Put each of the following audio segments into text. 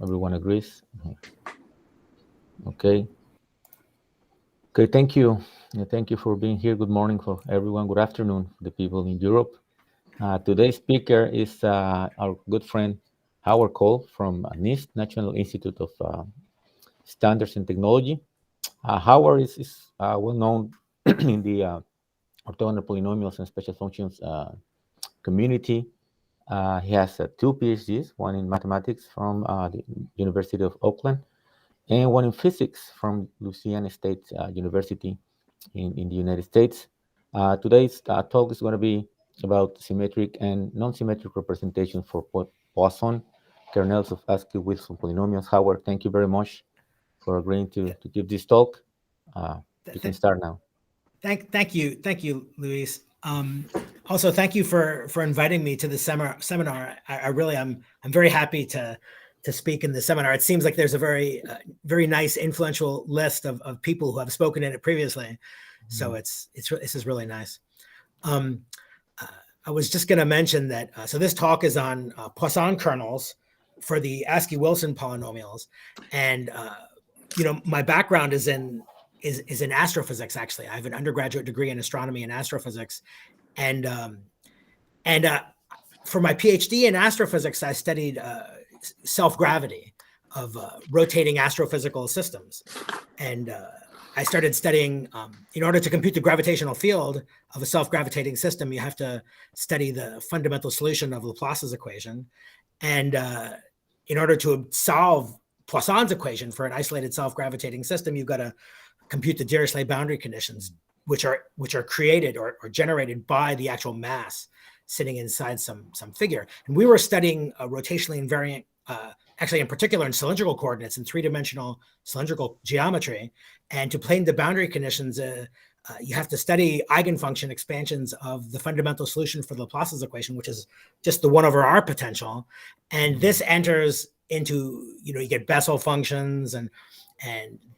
Everyone agrees? Okay. Okay, thank you. Thank you for being here. Good morning for everyone. Good afternoon, the people in Europe. Today's speaker is our good friend Howard Cohl from NIST, National Institute of Standards and Technology. Howard is well known in the orthogonal polynomials and special functions community. He has two PhDs, one in mathematics from the University of Oakland and one in physics from Louisiana State University in the United States. Today's talk is going to be about symmetric and non-symmetric representation for Poisson kernels of Askew-Wilson polynomials. Howard, thank you very much for agreeing to give this talk. You can start now. Thank you, Luis. Also, thank you for inviting me to the seminar. I'm very happy to speak in the seminar. It seems like there's a very nice, influential list of people who have spoken in it previously. So this is really nice. I was just going to mention that. So this talk is on Poisson kernels for the Askew-Wilson polynomials, and my background is in astrophysics. Actually, I have an undergraduate degree in astronomy and astrophysics, and for my PhD in astrophysics, I studied self-gravity of rotating astrophysical systems, and I started studying. In order to compute the gravitational field of a self-gravitating system, you have to study the fundamental solution of Laplace's equation, and in order to solve Poisson's equation for an isolated self-gravitating system, you've got to compute the Dirichlet boundary conditions, which are created or generated by the actual mass sitting inside some figure. And we were studying rotationally invariant, actually in particular in cylindrical coordinates, in three-dimensional cylindrical geometry. And to plane the boundary conditions, you have to study eigenfunction expansions of the fundamental solution for Laplace's equation, which is just the 1/r potential. And this enters into, you get Bessel functions and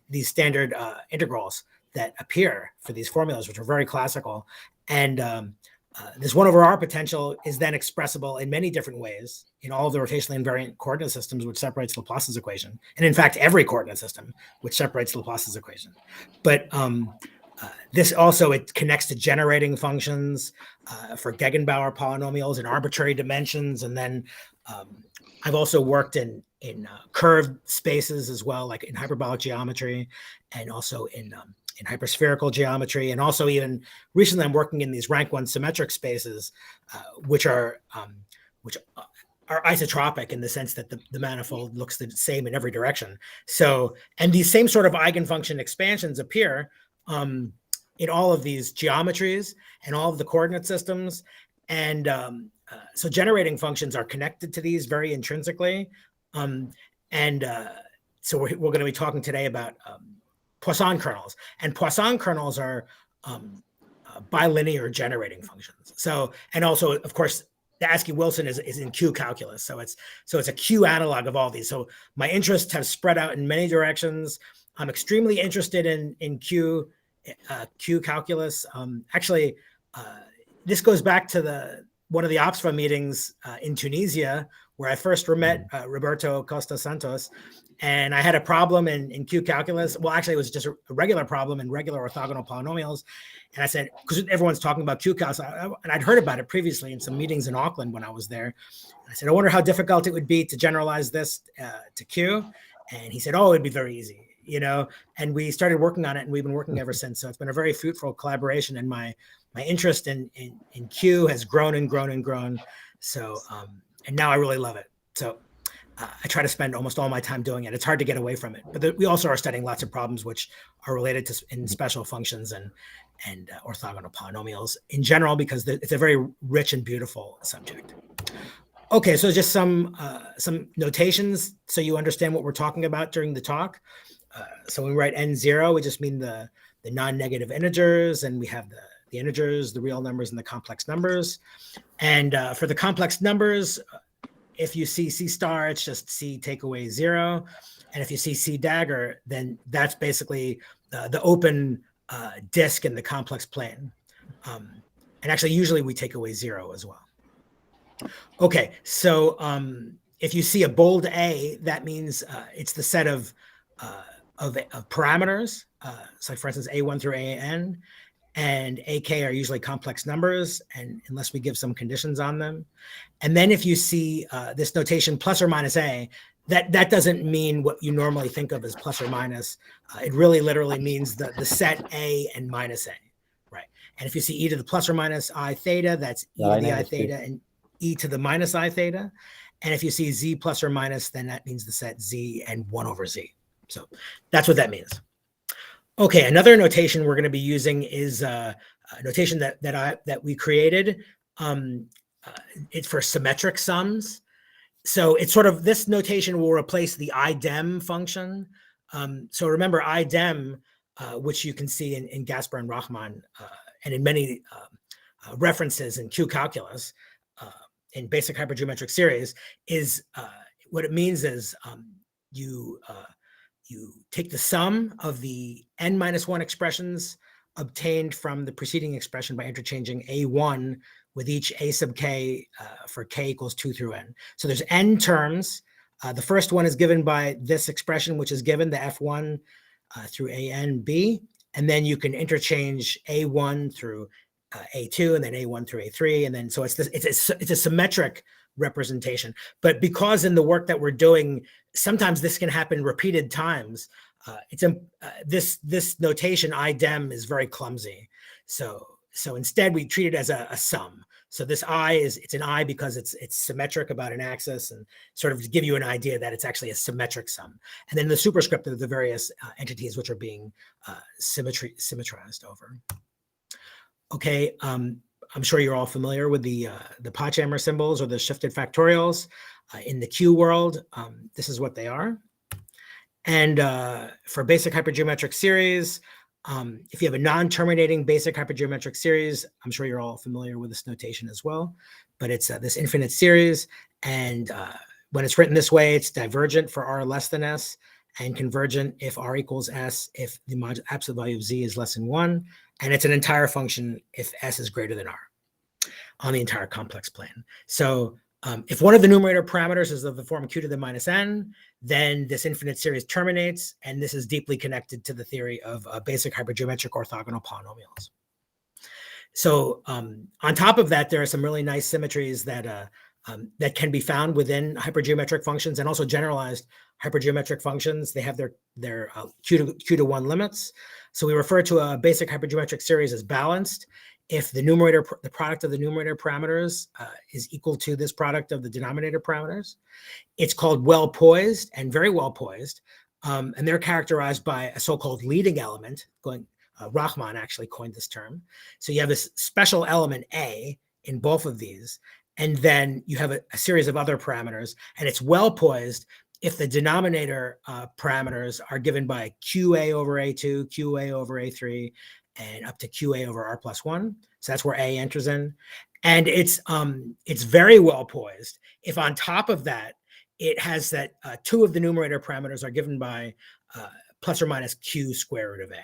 these standard integrals that appear for these formulas, which are very classical. And this 1/r potential is then expressible in many different ways in all of the rotationally invariant coordinate systems, which separates Laplace's equation. And in fact, every coordinate system, which separates Laplace's equation. But this also, it connects to generating functions for Gegenbauer polynomials in arbitrary dimensions. And then I've also worked in curved spaces as well, like in hyperbolic geometry, and also in hyperspherical geometry, and also even recently I'm working in these rank 1 symmetric spaces, which are isotropic in the sense that the manifold looks the same in every direction. So, and these same sort of eigenfunction expansions appear in all of these geometries and all of the coordinate systems, and so generating functions are connected to these very intrinsically. So we're going to be talking today about Poisson kernels. And Poisson kernels are bilinear generating functions. So, and also, of course, the Askew-Wilson is in Q calculus. So it's a Q analog of all these. So my interests have spread out in many directions. I'm extremely interested in Q calculus. Actually, this goes back to one of the OPSFA meetings in Tunisia, where I first met Roberto Costas-Santos, and I had a problem in Q calculus. Well, actually, it was just a regular problem in regular orthogonal polynomials. And I said, because everyone's talking about Q calculus, and I'd heard about it previously in some meetings in Auckland when I was there. And I said, I wonder how difficult it would be to generalize this to Q. And he said, oh, it'd be very easy, And we started working on it, and we've been working ever since. So it's been a very fruitful collaboration, and my interest in Q has grown and grown and grown. So, and now I really love it. So I try to spend almost all my time doing it. It's hard to get away from it. But we also are studying lots of problems which are related to in special functions and orthogonal polynomials in general, because it's a very rich and beautiful subject. Okay, so just some notations so you understand what we're talking about during the talk. So when we write n0, we just mean the non-negative integers, and we have the integers, the real numbers, and the complex numbers. And for the complex numbers, if you see C star, it's just C take away 0. And if you see C dagger, then that's basically the open disk in the complex plane. And actually, usually we take away 0 as well. Okay, so if you see a bold A, that means it's the set of parameters. So for instance, A1 through AN and AK are usually complex numbers, and unless we give some conditions on them. And then if you see this notation plus or minus A, that doesn't mean what you normally think of as plus or minus. It really literally means the set A and minus A, right? And if you see e to the plus or minus I theta, that's e to the I theta and e to the minus I theta. And if you see z plus or minus, then that means the set z and 1 over z. So that's what that means. Okay, another notation we're going to be using is a notation that we created. It's for symmetric sums. So it's sort of, this notation will replace the idem function. So remember idem, which you can see in Gasper and Rahman, and in many references in Q calculus, in basic hypergeometric series, is what it means is you take the sum of the n-1 expressions obtained from the preceding expression by interchanging a1 with each a sub k for k equals 2 through n. So there's n terms. The first one is given by this expression, which is given, the f1 through an b, and then you can interchange a1 through a2, and then a1 through a3, and then so it's a symmetric representation. But because in the work that we're doing, sometimes this can happen repeated times, this notation idem is very clumsy. So instead we treat it as a sum. So this I it's an I because it's symmetric about an axis, and sort of to give you an idea that it's actually a symmetric sum. And then the superscript of the various entities which are being symmetrized over. Okay, I'm sure you're all familiar with the Pochhammer symbols or the shifted factorials in the Q world. This is what they are. And for basic hypergeometric series, if you have a non-terminating basic hypergeometric series, I'm sure you're all familiar with this notation as well, but it's this infinite series. And when it's written this way, it's divergent for R less than S and convergent if R equals S, if the absolute value of Z is less than 1. And it's an entire function if S is greater than R on the entire complex plane. So if one of the numerator parameters is of the form q to the minus n, then this infinite series terminates, and this is deeply connected to the theory of basic hypergeometric orthogonal polynomials. So on top of that, there are some really nice symmetries that can be found within hypergeometric functions and also generalized hypergeometric functions. They have their q to 1 limits. So we refer to a basic hypergeometric series as balanced if the product of the numerator parameters is equal to this product of the denominator parameters. It's called well poised and very well poised, and they're characterized by a so-called leading element. Rahman actually coined this term. So you have this special element A in both of these, and then you have a series of other parameters, and it's well poised if the denominator parameters are given by QA over A2, QA over A3, and up to QA over R plus 1. So that's where A enters in. And it's very well poised if on top of that, it has that 2 of the numerator parameters are given by plus or minus Q square root of A.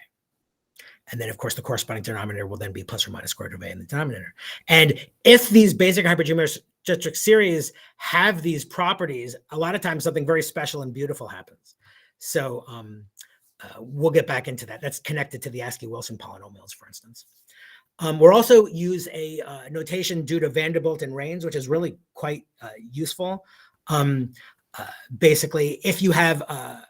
And then, of course, the corresponding denominator will then be plus or minus square root of A in the denominator. And if these basic hypergeometric series have these properties, a lot of times something very special and beautiful happens. So we'll get back into that. That's connected to the Askew-Wilson polynomials, for instance. We'll also use a notation due to Vanderbilt and Reines, which is really quite useful. Basically, if you have a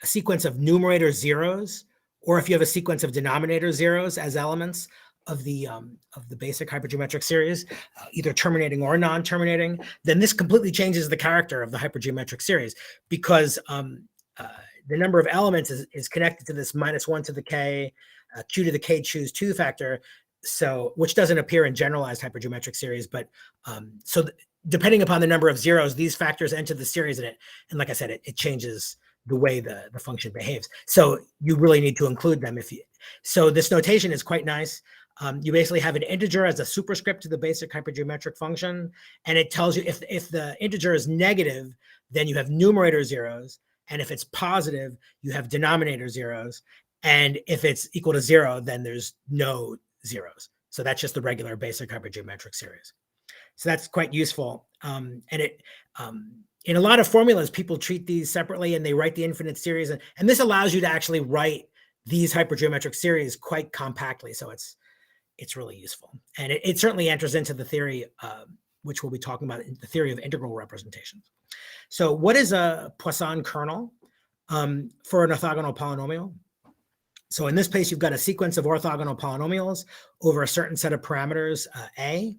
sequence of numerator zeros, or if you have a sequence of denominator zeros as elements of the basic hypergeometric series, either terminating or non-terminating, then this completely changes the character of the hypergeometric series, because the number of elements is connected to this minus 1 to the k, q to the k choose 2 factor, so which doesn't appear in generalized hypergeometric series, but depending upon the number of zeros, these factors enter the series, and like I said, it changes the way the function behaves. So you really need to include them so this notation is quite nice. You basically have an integer as a superscript to the basic hypergeometric function, and it tells you if the integer is negative, then you have numerator zeros, and if it's positive, you have denominator zeros, and if it's equal to 0, then there's no zeros. So that's just the regular basic hypergeometric series. So that's quite useful, and in a lot of formulas, people treat these separately and they write the infinite series. And this allows you to actually write these hypergeometric series quite compactly. So it's really useful. And it certainly enters into the theory, which we'll be talking about, the theory of integral representations. So what is a Poisson kernel for an orthogonal polynomial? So in this case, you've got a sequence of orthogonal polynomials over a certain set of parameters, A,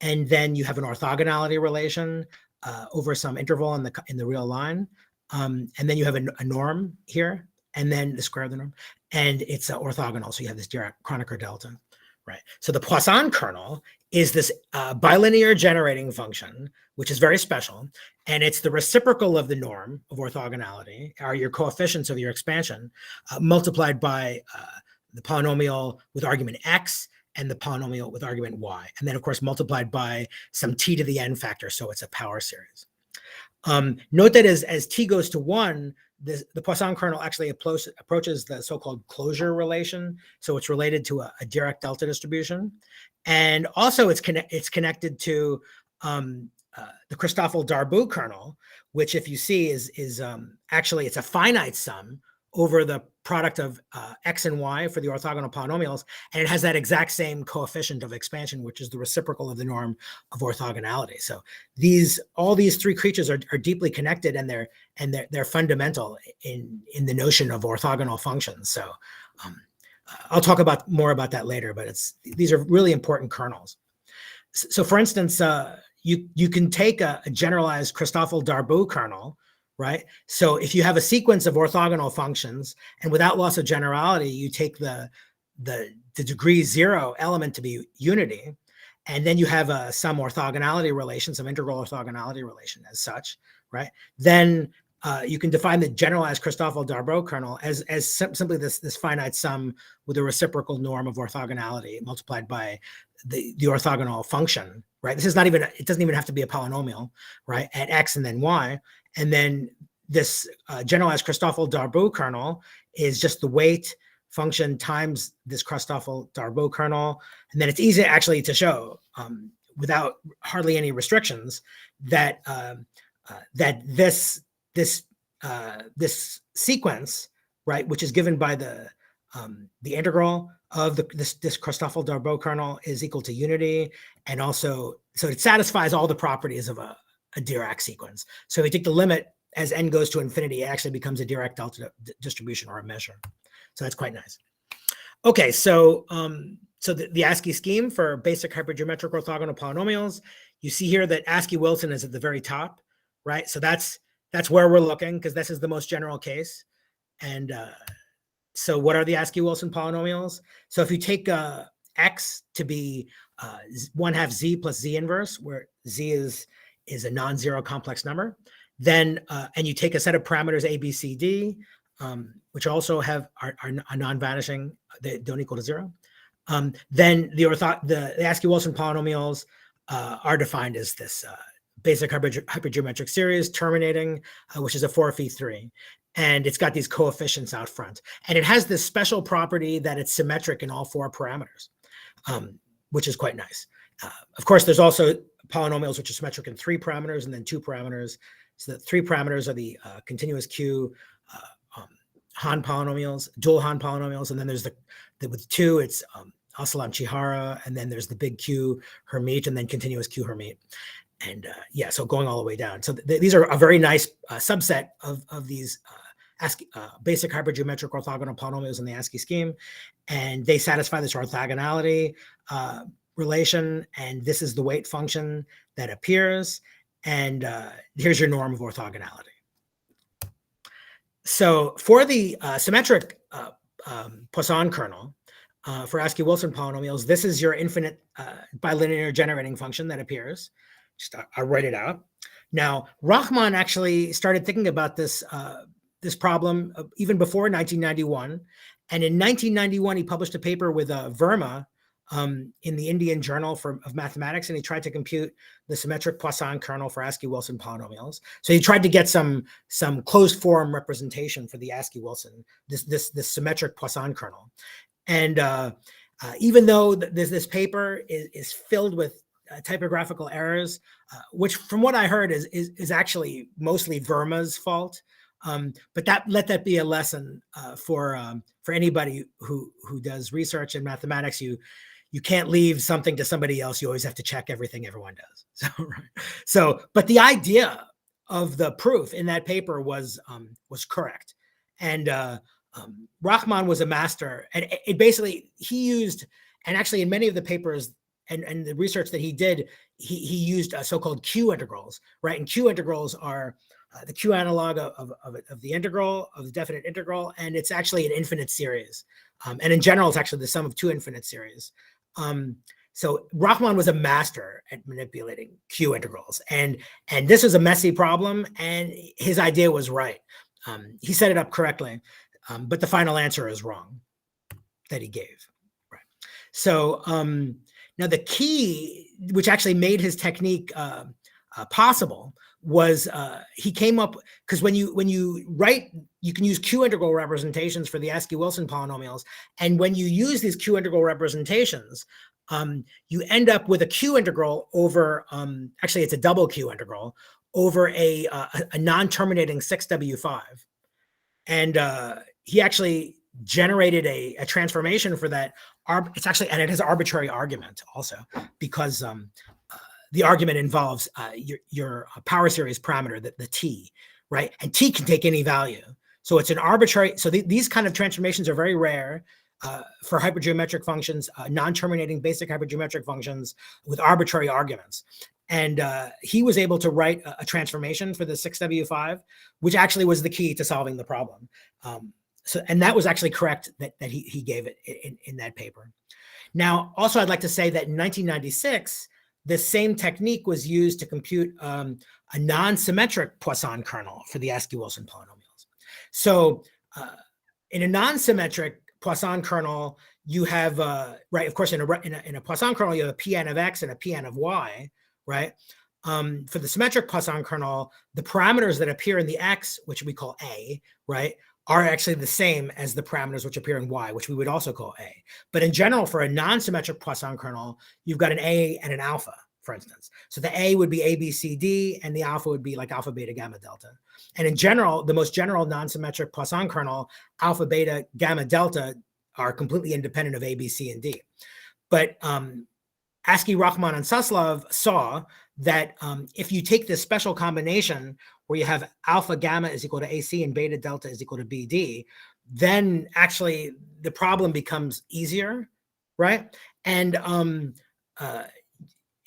and then you have an orthogonality relation over some interval in the real line. And then you have a norm here, and then the square of the norm, and it's orthogonal. So you have this Dirac-Kronecker delta, right? So the Poisson kernel is this bilinear generating function, which is very special, and it's the reciprocal of the norm of orthogonality, are your coefficients of your expansion, multiplied by the polynomial with argument x and the polynomial with argument y, and then of course multiplied by some t to the n factor, so it's a power series. Note that as t goes to 1, the Poisson kernel actually approaches the so-called closure relation, so it's related to a Dirac delta distribution, and also it's connected to the Christoffel-Darboux kernel, which, if you see, is actually it's a finite sum over the product of x and y for the orthogonal polynomials, and it has that exact same coefficient of expansion, which is the reciprocal of the norm of orthogonality. So all these three creatures are deeply connected, and they're fundamental in the notion of orthogonal functions. So I'll talk more about that later, but these are really important kernels. So for instance, you can take a generalized Christoffel-Darboux kernel, right? So if you have a sequence of orthogonal functions, and without loss of generality, you take the degree 0 element to be unity, and then you have some orthogonality relation, some integral orthogonality relation as such, right? Then you can define the generalized Christoffel-Darboux kernel as simply this finite sum with a reciprocal norm of orthogonality multiplied by the orthogonal function, right? It doesn't even have to be a polynomial, right? At x and then y. And then this generalized Christoffel-Darboux kernel is just the weight function times this Christoffel-Darboux kernel. And then it's easy actually to show without hardly any restrictions that this sequence, right, which is given by the integral of this Christoffel-Darboux kernel is equal to unity, and also so it satisfies all the properties of a Dirac sequence. So if you take the limit as n goes to infinity, it actually becomes a Dirac delta distribution or a measure. So that's quite nice. Okay, so the ASCII scheme for basic hypergeometric orthogonal polynomials, you see here that ASCII-Wilson is at the very top, right? So that's where we're looking, because this is the most general case. And so what are the ASCII-Wilson polynomials? So if you take x to be 1/2 z plus z inverse, where z is a non-zero complex number, then and you take a set of parameters a, b, c, d, which also are non-vanishing, they don't equal to 0. Then the ASCII-Wilson polynomials are defined as this basic hypergeometric series terminating, which is a 4phi3, and it's got these coefficients out front, and it has this special property that it's symmetric in all 4 parameters, which is quite nice. Of course, there's also polynomials which are symmetric in 3 parameters and then 2 parameters. So the 3 parameters are the continuous Q Han polynomials, dual Han polynomials, and then there's with 2, it's Asalam-Chihara, and then there's the big Q Hermite, and then continuous Q Hermite. And yeah, so going all the way down. So these are a very nice subset of these basic hypergeometric orthogonal polynomials in the ASCII scheme, and they satisfy this orthogonality relation, and this is the weight function that appears, and here's your norm of orthogonality. So for the symmetric Poisson kernel, for ASCII-Wilson polynomials, this is your infinite bilinear generating function that appears. Just I'll write it out. Now, Rachman actually started thinking about this problem even before 1991. And in 1991, he published a paper with Verma in the Indian Journal of Mathematics, and he tried to compute the symmetric Poisson kernel for ASCII-Wilson polynomials. So he tried to get some closed form representation for the ASCII-Wilson, this symmetric Poisson kernel. And even though this paper is filled with typographical errors, which from what I heard is actually mostly Verma's fault. But let that be a lesson for anybody who does research in mathematics. You can't leave something to somebody else. You always have to check everything everyone does. But the idea of the proof in that paper was correct, and Rahman was a master. And it basically he used, and actually in many of the papers and the research that he did, he used so-called Q integrals, right? And Q integrals are the Q analog of the integral, of the definite integral, and it's actually an infinite series. And in general, it's actually the sum of two infinite series. So Rahman was a master at manipulating Q integrals, and this was a messy problem, and his idea was right. He set it up correctly, but the final answer is wrong that he gave. Right. So now the key, which actually made his technique possible, was he came up, because when you write, you can use Q integral representations for the Askew-Wilson polynomials, and when you use these Q integral representations, you end up with a Q integral over, actually it's a double Q integral over a non-terminating 6W5. And he actually generated a transformation for that. It's actually, and it has arbitrary argument also, because the argument involves your power series parameter, the t, right? And t can take any value. So it's an arbitrary, so these kind of transformations are very rare for hypergeometric functions, non-terminating basic hypergeometric functions with arbitrary arguments. And he was able to write a transformation for the 6W5, which actually was the key to solving the problem. And that was actually correct that he gave it in that paper. Now, also, I'd like to say that in 1996, the same technique was used to compute a non-symmetric Poisson kernel for the Askew-Wilson polynomials. So in a non-symmetric Poisson kernel, you have, right, of course, in a Poisson kernel, you have a Pn of x and a Pn of y, right? For the symmetric Poisson kernel, the parameters that appear in the x, which we call a, right, are actually the same as the parameters which appear in y, which we would also call a. But in general, for a non-symmetric Poisson kernel, you've got an a and an alpha, for instance. So the a would be a, b, c, d, and the alpha would be like alpha, beta, gamma, delta. And in general, the most general non-symmetric Poisson kernel, alpha, beta, gamma, delta, are completely independent of a, b, c, and d. But Askew, Rahman, and Suslov saw that if you take this special combination where you have alpha gamma is equal to AC and beta delta is equal to BD, then actually the problem becomes easier, right? And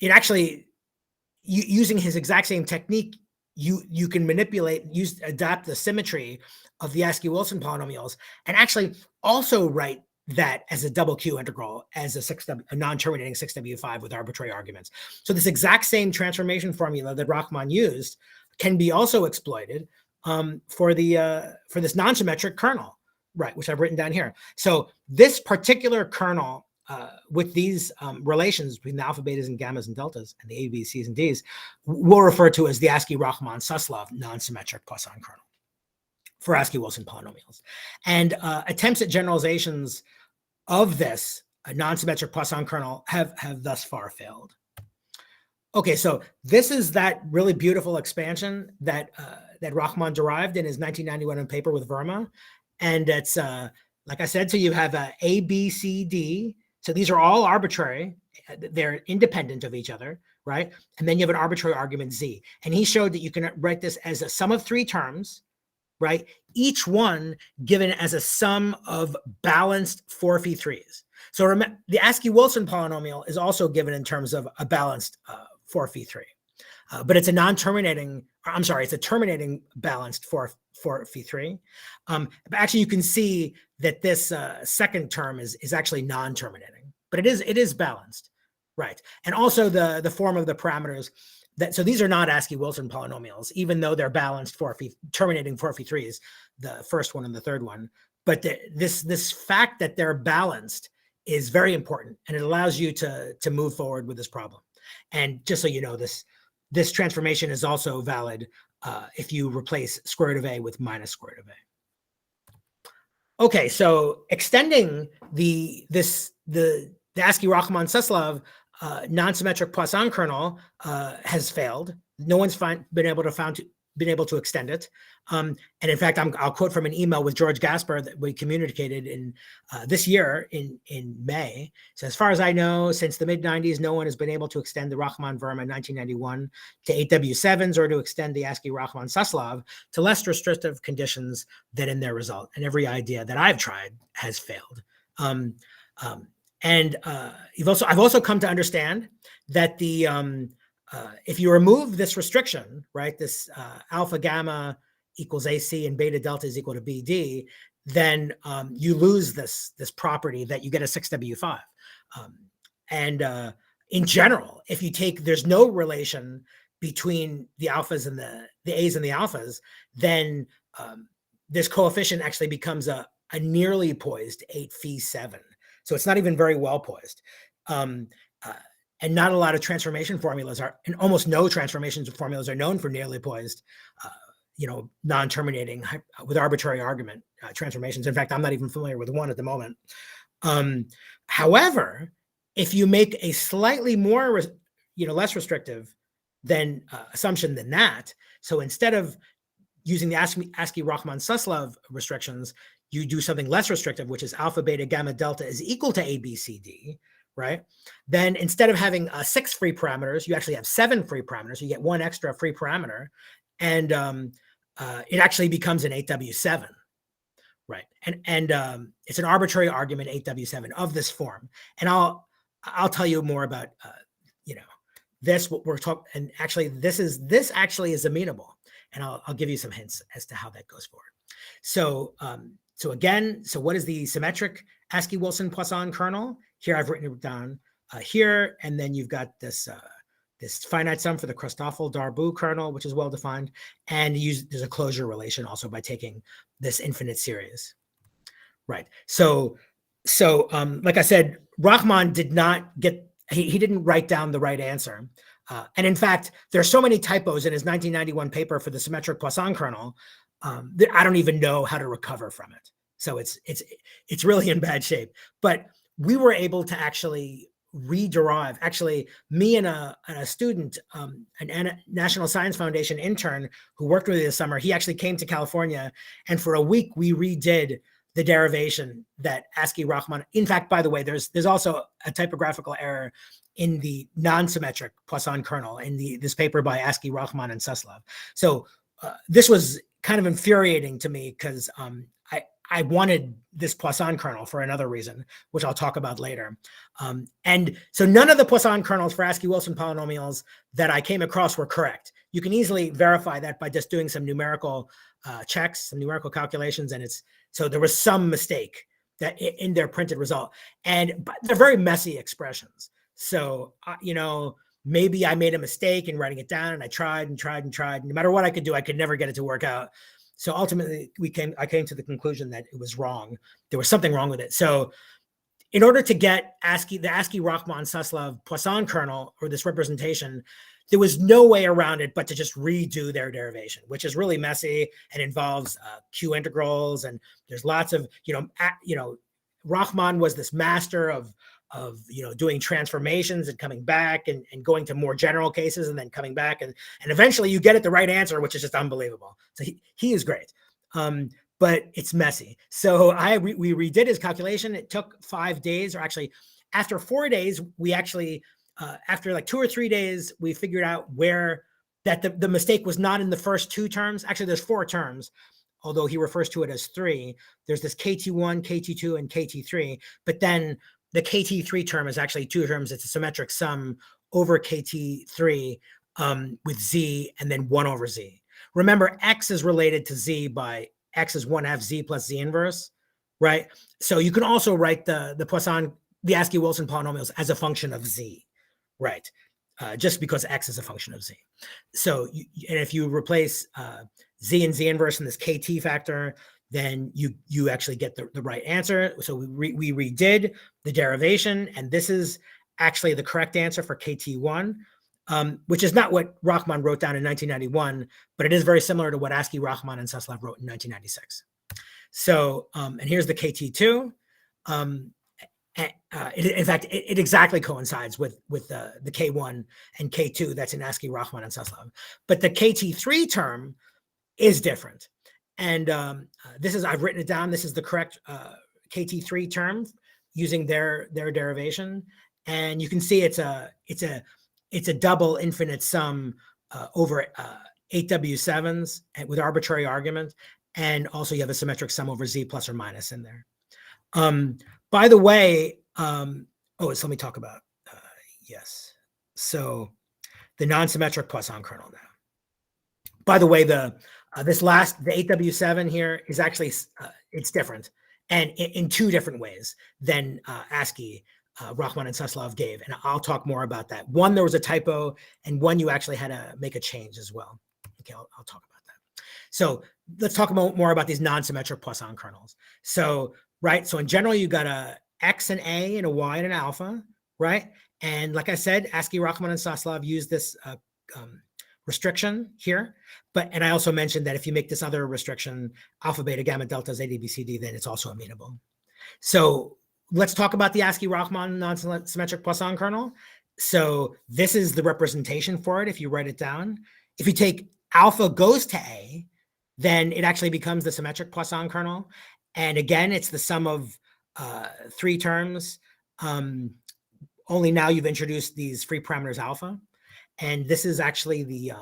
it actually, using his exact same technique, you can manipulate, adapt the symmetry of the Askew-Wilson polynomials, and actually also write that as a double Q integral, as a non-terminating 6W5 with arbitrary arguments. So this exact same transformation formula that Rahman used can be also exploited for this non-symmetric kernel, right, which I've written down here. So this particular kernel with these relations between the alpha, betas, and gammas and deltas, and the A, B, Cs, and Ds, we'll refer to as the Askew, Rahman, Suslov non-symmetric Poisson kernel for Askew-Wilson polynomials. And attempts at generalizations of this non-symmetric Poisson kernel have thus far failed. Okay, so this is that really beautiful expansion that Rahman derived in his 1991 paper with Verma. And it's, like I said, so you have A, B, C, D. So these are all arbitrary. They're independent of each other, right? And then you have an arbitrary argument Z. And he showed that you can write this as a sum of three terms, right? Each one given as a sum of balanced 4phi3s. So remember, the Askew-Wilson polynomial is also given in terms of a balanced 4phi3. But it's a non-terminating, I'm sorry, it's a terminating balanced 4phi3. But actually, you can see that this second term is actually non-terminating, but it is balanced, right? And also the form of the parameters. So these are not Askew-Wilson polynomials, even though they're balanced terminating 4phi3s, the first one and the third one. But this fact that they're balanced is very important, and it allows you to move forward with this problem. And just so you know, this transformation is also valid if you replace square root of a with minus square root of a. Okay, so extending the Askew, Rahman, Suslov non-symmetric Poisson kernel has failed. No one's been able to extend it. And in fact, I'll quote from an email with George Gasper that we communicated in this year in May. So as far as I know, since the mid-90s, no one has been able to extend the Rachman-Verma 1991 to 8W7s or to extend the ASCII-Rachman-Suslov to less restrictive conditions than in their result. And every idea that I've tried has failed. I've also come to understand that if you remove this restriction, right, this alpha gamma equals AC and beta delta is equal to BD, then you lose this property that you get a 6W5. In general, if you take, there's no relation between the alphas and the A's and the alphas, then this coefficient actually becomes a nearly poised 8phi7. So it's not even very well poised. And not a lot of transformation formulas and almost no transformations formulas are known for nearly poised, non-terminating with arbitrary argument transformations. In fact, I'm not even familiar with one at the moment. However, if you make a slightly more, less restrictive than assumption than that, so instead of using the ASCII-Rachman-Suslov restrictions, you do something less restrictive, which is alpha, beta, gamma, delta is equal to A, B, C, D, right? Then instead of having 6 free parameters, you actually have 7 free parameters. You get 1 extra free parameter, and it actually becomes an 8W7, right? And it's an arbitrary argument 8W7 of this form. And I'll tell you more about this. What we're talking, and actually this actually is amenable, and I'll give you some hints as to how that goes forward. So so what is the symmetric ASCII-Wilson-Poisson kernel? Here I've written it down here, and then you've got this finite sum for the Christoffel-Darboux kernel, which is well defined, and there's a closure relation also by taking this infinite series, right? So like I said, Rachman did not get, he didn't write down the right answer, and in fact, there are so many typos in his 1991 paper for the symmetric Poisson kernel that I don't even know how to recover from it. So it's really in bad shape. But we were able to actually rederive. Actually, me and a student, a National Science Foundation intern who worked with me this summer, he actually came to California, and for a week we redid the derivation that ASCII-Rachman. In fact, by the way, there's also a typographical error in the non-symmetric Poisson kernel in this paper by ASCII-Rachman and Suslov. So this was kind of infuriating to me because I wanted this Poisson kernel for another reason, which I'll talk about later. And so none of the Poisson kernels for ASCII-Wilson polynomials that I came across were correct. You can easily verify that by just doing some numerical checks, some numerical calculations, and so there was some mistake that in their printed result, but they're very messy expressions. So maybe I made a mistake in writing it down, and I tried and tried and tried. No matter what I could do, I could never get it to work out. So ultimately, I came to the conclusion that it was wrong. There was something wrong with it. So in order to get the ASCII-Rachman-Suslov Poisson kernel, or this representation, there was no way around it but to just redo their derivation, which is really messy and involves Q integrals. And there's lots of, Rachman was this master of doing transformations and coming back and going to more general cases and then coming back and eventually you get it the right answer, which is just unbelievable. So he is great, but it's messy. So we redid his calculation. It took 5 days, or actually after 4 days, we actually after like 2 or 3 days, we figured out where that the mistake was not in the first 2 terms. Actually, there's 4 terms, although he refers to it as 3. There's this KT1, KT2, and KT3, but then the KT3 term is actually 2 terms. It's a symmetric sum over KT3 with Z and then 1 over Z. Remember, X is related to Z by X is 1/2 Z plus Z inverse, right? So you can also write the ASCII-Wilson polynomials as a function of Z, right? Just because X is a function of Z. So and if you replace Z and Z inverse in this KT factor, then you actually get the right answer. So we redid the derivation, and this is actually the correct answer for KT1, which is not what Rachman wrote down in 1991, but it is very similar to what ASCII-Rachman and Suslov wrote in 1996. So, and here's the KT2. In fact, it exactly coincides with the K1 and K2 that's in ASCII, Rachman, and Suslov. But the KT3 term is different. And this is, I've written it down. This is the correct KT3 term using their derivation. And you can see it's a double infinite sum over 8W7s with arbitrary argument. And also you have a symmetric sum over Z plus or minus in there. By the way, so let me talk about, yes. So the non-symmetric Poisson kernel now. By the way, the 8W7 here is actually, it's different. And in two different ways than ASCII, Rachman and Suslov gave. And I'll talk more about that. One, there was a typo, and one, you actually had to make a change as well. Okay, I'll talk about that. So let's talk more about these non-symmetric Poisson kernels. So, right, so in general, you got a X and A and a Y and an alpha, right? And like I said, ASCII, Rachman, and Suslov use this restriction here. And I also mentioned that if you make this other restriction, alpha, beta, gamma, delta, zeta, B, C, D, then it's also amenable. So let's talk about the ASCII Rachman non-symmetric Poisson kernel. So this is the representation for it if you write it down. If you take alpha goes to A, then it actually becomes the symmetric Poisson kernel. And again, it's the sum of three terms. Only now you've introduced these free parameters alpha. And this is actually the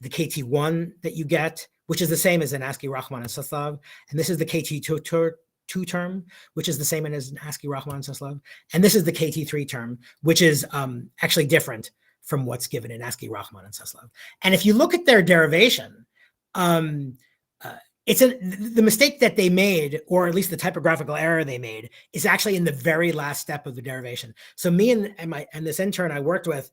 KT1 that you get, which is the same as in ASCII, Rachman, and Suslov. And this is the KT2 term, which is the same as in ASCII, Rachman, and Suslov. And this is the KT3 term, which is actually different from what's given in ASCII, Rachman, and Suslov. And if you look at their derivation, the mistake that they made, or at least the typographical error they made, is actually in the very last step of the derivation. So me and this intern I worked with,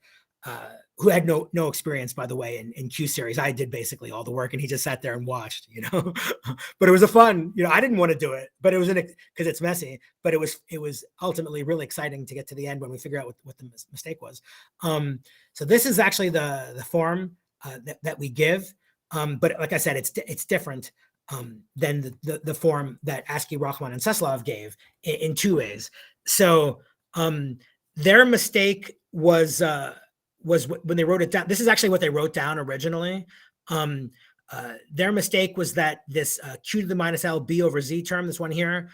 who had no experience, by the way, in Q series. I did basically all the work, and he just sat there and watched, But it was a fun, I didn't want to do it, but it was because it's messy. But it was ultimately really exciting to get to the end when we figure out what the mistake was. So this is actually the form that we give, but like I said, it's different than the form that ASCII, Rachman, and Suslov gave in two ways. So their mistake was when they wrote it down. This is actually what they wrote down originally. Their mistake was that this Q to the minus L B over Z term, this one here,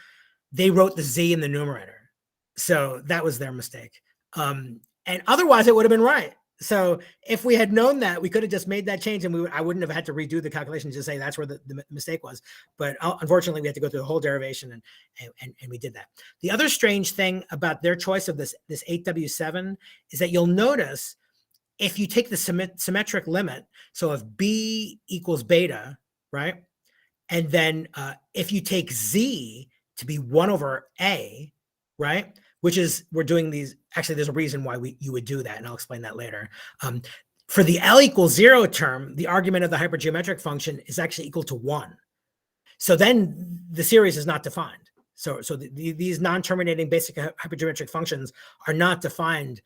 they wrote the Z in the numerator. So that was their mistake. And otherwise it would have been right. So if we had known that, we could have just made that change, and I wouldn't have had to redo the calculation to say that's where the mistake was. But unfortunately, we had to go through the whole derivation, and we did that. The other strange thing about their choice of this 8W7 is that you'll notice if you take the symmetric limit, so if B equals beta, right? And then if you take Z to be 1 over A, right? Which is, we're doing these, actually there's a reason why you would do that, and I'll explain that later. For the L equals 0 term, the argument of the hypergeometric function is actually equal to 1. So then the series is not defined. So these non-terminating basic hypergeometric functions are not defined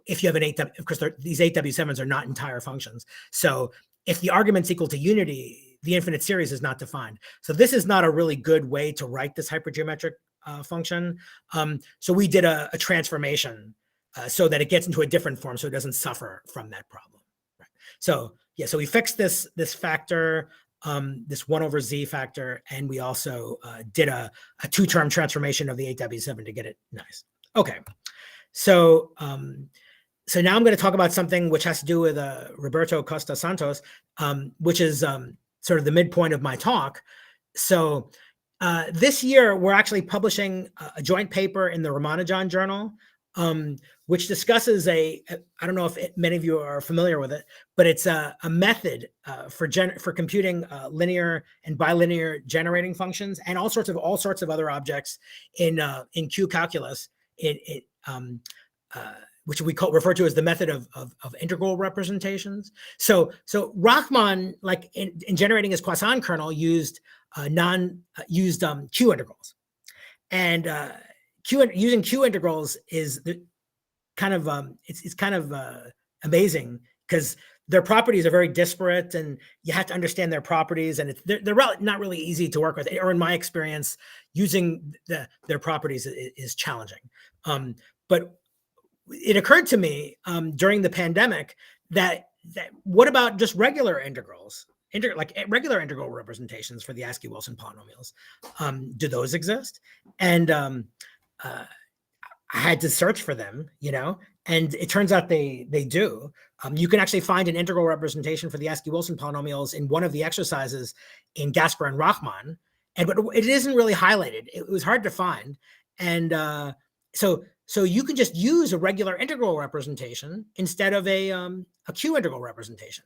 if you have an 8W, of course these 8W7s are not entire functions. So if the argument's equal to unity, the infinite series is not defined. So this is not a really good way to write this hypergeometric function. So we did a transformation so that it gets into a different form, so it doesn't suffer from that problem. Right? So yeah, so we fixed this factor, this 1 over Z factor, and we also did a 2-term transformation of the 8W7 to get it nice. Okay, so now I'm going to talk about something which has to do with Cohl Costas-Santos, which is sort of the midpoint of my talk. So this year, we're actually publishing a joint paper in the Ramanujan Journal, which discusses I don't know if many of you are familiar with it, but it's a method for computing linear and bilinear generating functions and all sorts of other objects in Q calculus, which we refer to as the method of integral representations. So Rachman, like in generating his Poisson kernel, used Q integrals, and using Q integrals is it's kind of amazing, because their properties are very disparate, and you have to understand their properties, and they're not really easy to work with, or in my experience, using their properties is challenging. But it occurred to me during the pandemic that what about just regular integrals, like regular integral representations for the Askew-Wilson polynomials? Do those exist? And I had to search for them, and it turns out they do. You can actually find an integral representation for the Askew-Wilson polynomials in one of the exercises in Gasper and Rachman, but it isn't really highlighted. It was hard to find, and so you can just use a regular integral representation instead of a Q integral representation.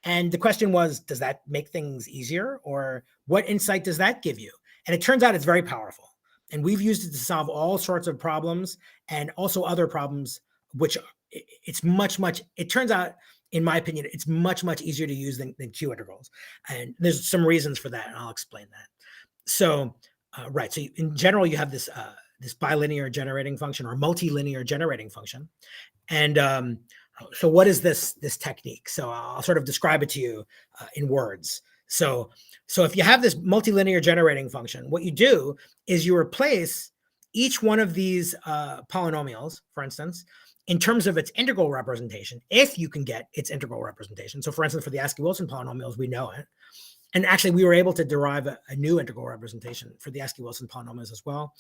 And the question was, does that make things easier, or what insight does that give you? And it turns out it's very powerful. And we've used it to solve all sorts of problems, and also other problems, which it turns out, in my opinion, it's much easier to use than Q integrals. And there's some reasons for that, and I'll explain that. So, right. So in general, you have this bilinear generating function or multilinear generating function. And so what is this technique? So I'll sort of describe it to you in words. So if you have this multilinear generating function, what you do is you replace each one of these polynomials, for instance, in terms of its integral representation, if you can get its integral representation. So for instance, for the Askew-Wilson polynomials, we know it. And actually, we were able to derive a new integral representation for the Askew-Wilson polynomials as well.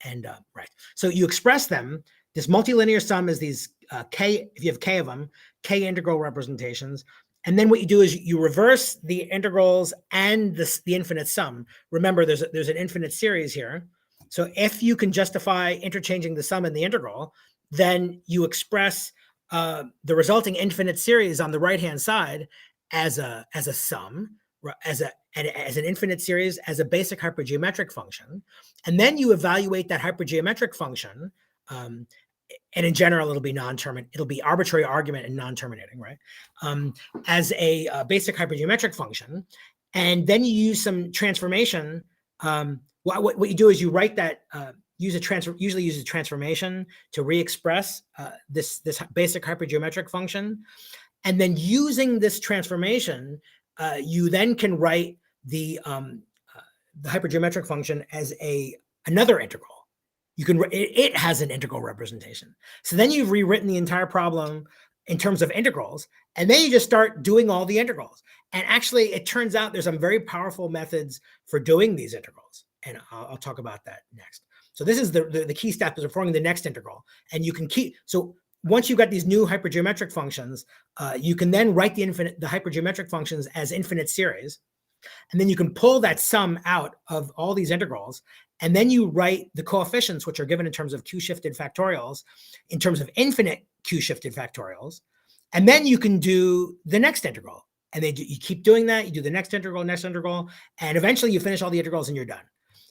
And right, so you express them. This multilinear sum is these k, if you have k of them, k integral representations. And then what you do is you reverse the integrals and the infinite sum. Remember, there's an infinite series here. So if you can justify interchanging the sum and the integral, then you express the resulting infinite series on the right-hand side as a sum, as an infinite series, as a basic hypergeometric function. And then you evaluate that hypergeometric function. And in general, it'll be non-terminating. It'll be arbitrary argument and non-terminating, right? As a basic hypergeometric function. And then you use some transformation. What you do is you write that, usually use a transformation to re-express this basic hypergeometric function. And then using this transformation, you then can write the hypergeometric function as another integral. It has an integral representation. So then you've rewritten the entire problem in terms of integrals, and then you just start doing all the integrals. And actually, it turns out there's some very powerful methods for doing these integrals, and I'll talk about that next. So this is the key step, is performing the next integral, and you can keep. So once you've got these new hypergeometric functions, you can then write the hypergeometric functions as infinite series, and then you can pull that sum out of all these integrals. And then you write the coefficients, which are given in terms of Q-shifted factorials, in terms of infinite Q-shifted factorials. And then you can do the next integral. And then you keep doing that. You do the next integral, and eventually you finish all the integrals and you're done.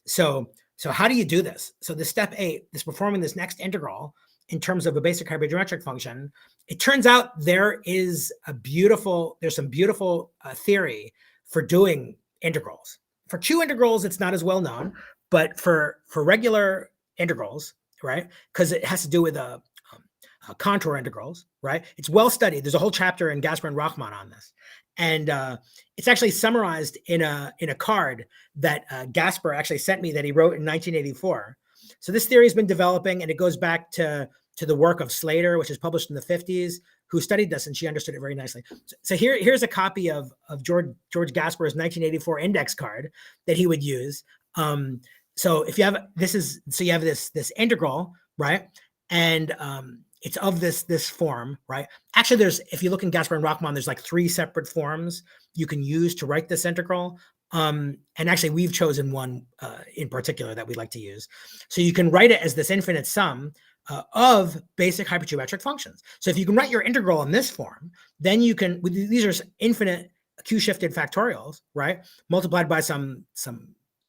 So how do you do this? So the step 8, this performing this next integral in terms of a basic hypergeometric function, it turns out there's some beautiful theory for doing integrals. For Q integrals, it's not as well known. But for regular integrals, right, because it has to do with contour integrals, right? It's well studied. There's a whole chapter in Gasper and Rachman on this, and it's actually summarized in a card that Gasper actually sent me that he wrote in 1984. So this theory has been developing, and it goes back to the work of Slater, which is published in the 50s, who studied this, and she understood it very nicely. So here's a copy of George Gasper's 1984 index card that he would use. So if you have you have this integral, right? And it's of this form, right? Actually, if you look in Gasper and Rachman, there's like 3 separate forms you can use to write this integral. And actually, we've chosen one in particular that we like to use. So you can write it as this infinite sum of basic hypergeometric functions. So if you can write your integral in this form, then you can, these are infinite Q-shifted factorials, right? Multiplied by some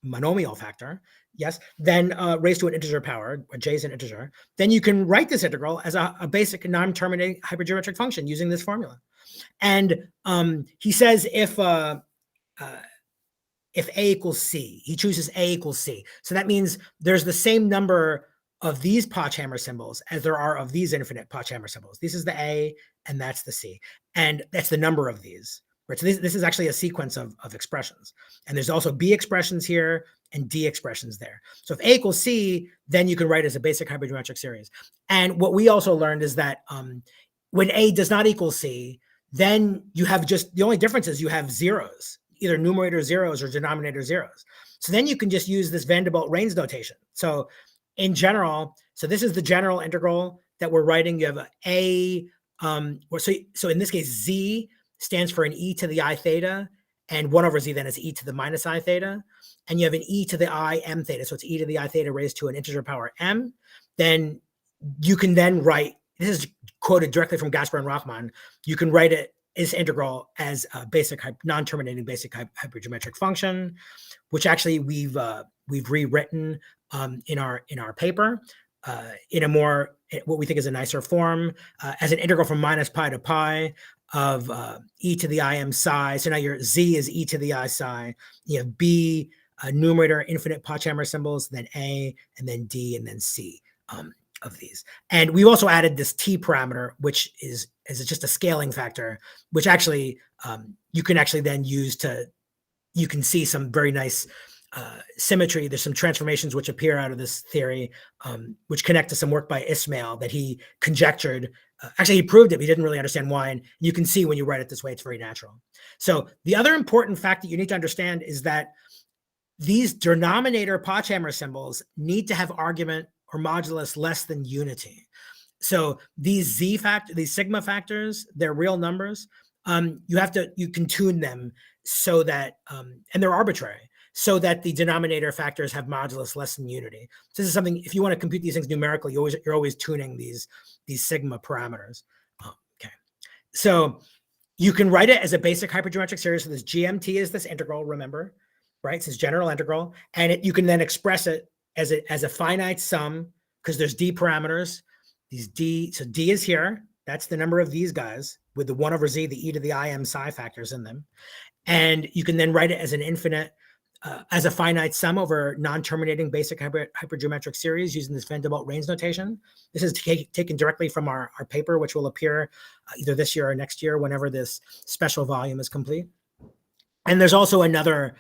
monomial factor, yes, then raised to an integer power, adjacent integer, then you can write this integral as a basic non-terminating hypergeometric function using this formula. And he says if A equals C, he chooses A equals C. So that means there's the same number of these Pochhammer symbols as there are of these infinite Pochhammer symbols. This is the A, and that's the C. And that's the number of these. Right? So this is actually a sequence of expressions. And there's also B expressions here and D expressions there. So if A equals C, then you can write as a basic hypergeometric series. And what we also learned is that when A does not equal C, then you have just, the only difference is you have zeros, either numerator zeros or denominator zeros. So then you can just use this Vanderbilt-Reines notation. So in general, so this is the general integral that we're writing. You have so in this case, Z stands for an e to the I theta, and 1 over Z then is e to the minus I theta. And you have an e to the I m theta. So it's e to the I theta raised to an integer power m. Then you can then write, this is quoted directly from Gasper and Rachman, you can write it as integral as a basic non-terminating basic hypergeometric function, which actually we've rewritten in our paper in a more, what we think is a nicer form, as an integral from minus pi to pi of e to the I m psi. So now your Z is e to the I psi. You have B, numerator, infinite Pochhammer symbols, then A, and then D, and then C of these. And we've also added this T parameter, which is just a scaling factor, which actually you can actually then use you can see some very nice symmetry. There's some transformations which appear out of this theory, which connect to some work by Ismail that he conjectured. Actually, he proved it, but he didn't really understand why. And you can see when you write it this way, it's very natural. So the other important fact that you need to understand is that these denominator Pochhammer symbols need to have argument or modulus less than unity. So these these sigma factors, they're real numbers. You can tune them so that, and they're arbitrary, so that the denominator factors have modulus less than unity. So this is something, if you want to compute these things numerically, you're always tuning these sigma parameters. Okay, so you can write it as a basic hypergeometric series. So this GMT is this integral, remember, right? It's this general integral, and you can then express it as a finite sum, because there's D parameters. These D, so D is here. That's the number of these guys with the 1 over Z, the e to the I m psi factors in them. And you can then write it as an infinite, as a finite sum over non-terminating basic hypergeometric series using this Vanderbilt-Reines notation. This is taken directly from our paper, which will appear either this year or next year, whenever this special volume is complete. And there's also another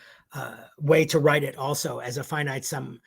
way to write it also as a finite sum